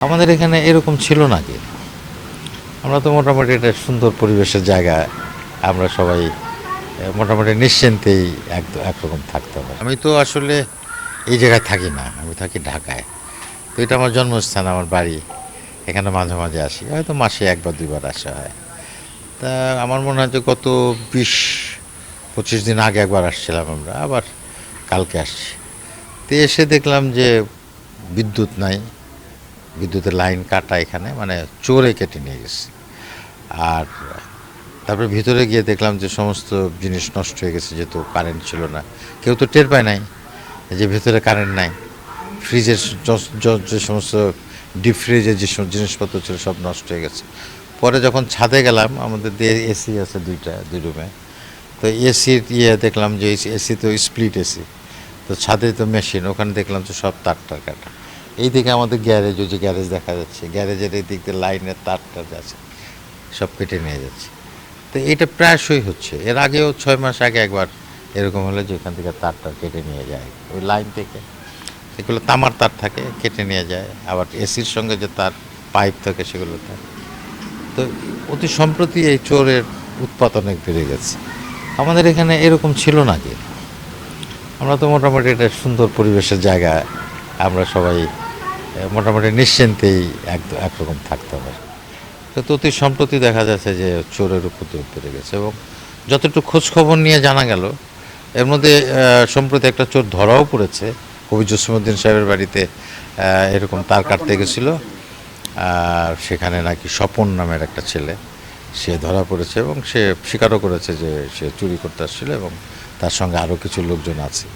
আমাদের এখানে এরকম ছিল নাকি? আমরা তো মোটামুটি একটা সুন্দর পরিবেশের জায়গা। আমরা সবাই মোটামুটি নিশ্চিন্তেই একরকম থাকতাম। আমি তো আসলে এই জায়গায় থাকি না। আমি থাকি ঢাকায়। তো এটা আমার জন্মস্থান, আমার বাড়ি। এখানে মাঝে, মাঝে আসি। হয়তো মাসে ১ বা ২ বার আসা হয়। তা আমার মনে হয় যে গত ২০-২৫ দিন আগে একবার আসছিলাম আমরা। আবার কালকে আসছি। তো এসে দেখলাম যে বিদ্যুৎ নাই। বিদ্যুতের লাইন কাটা এখানে, মানে চোরে কেটে নিয়ে গেছে। আর তারপরে ভিতরে গিয়ে দেখলাম যে সমস্ত জিনিস নষ্ট হয়ে গেছে, যেহেতু কারেন্ট ছিল না। কেউ তো টের পায় নাই যে ভেতরে কারেন্ট নাই। ফ্রিজের যে সমস্ত ডিপ ফ্রিজের যে সব জিনিসপত্র ছিল সব নষ্ট হয়ে গেছে। পরে যখন ছাদে গেলাম, আমাদের দিয়ে এসি আছে দুই রুমে। তো এসির দেখলাম যে এসি তো স্প্লিট এসি। তো ছাদে তো মেশিন, ওখানে দেখলাম যে সব তার কাটা। এইদিকে আমাদের গ্যারেজ, ওই যে গ্যারেজ দেখা যাচ্ছে, গ্যারেজের এই দিক দিয়ে লাইনের তার আছে, সব কেটে নিয়ে যাচ্ছে। তো এটা প্রায়শই হচ্ছে। এর আগেও ৬ মাস আগে একবার এরকম হলো যে এখান থেকে তারটা কেটে নিয়ে যায় ওই লাইন থেকে। সেগুলো তামার তার থাকে, কেটে নিয়ে যায়। আবার এসির সঙ্গে যে তার পাইপ থাকে সেগুলো তার। তো অতি সম্প্রতি এই চোরের উৎপাত অনেক বেড়ে গেছে। আমাদের এখানে এরকম ছিল নাকি? আমরা তো মোটামুটি একটা সুন্দর পরিবেশের জায়গা। আমরা সবাই মোটামুটি নিশ্চিন্তেই একরকম থাকতাম আর কি। তো অতি সম্প্রতি দেখা যাচ্ছে যে চোরের উপদ্রব বেড়ে গেছে, এবং যতটুকু খোঁজ খবর নিয়ে জানা গেল, এর মধ্যে সম্প্রতি একটা চোর ধরাও পড়েছে। কবি জসিমউদ্দিন সাহেবের বাড়িতে এরকম তার কাটতে গেছিল, আর সেখানে নাকি স্বপন নামের একটা ছেলে, সে ধরা পড়েছে এবং সে স্বীকারও করেছে যে সে চুরি করতে আসছিল এবং তার সঙ্গে আরও কিছু লোকজন আছে।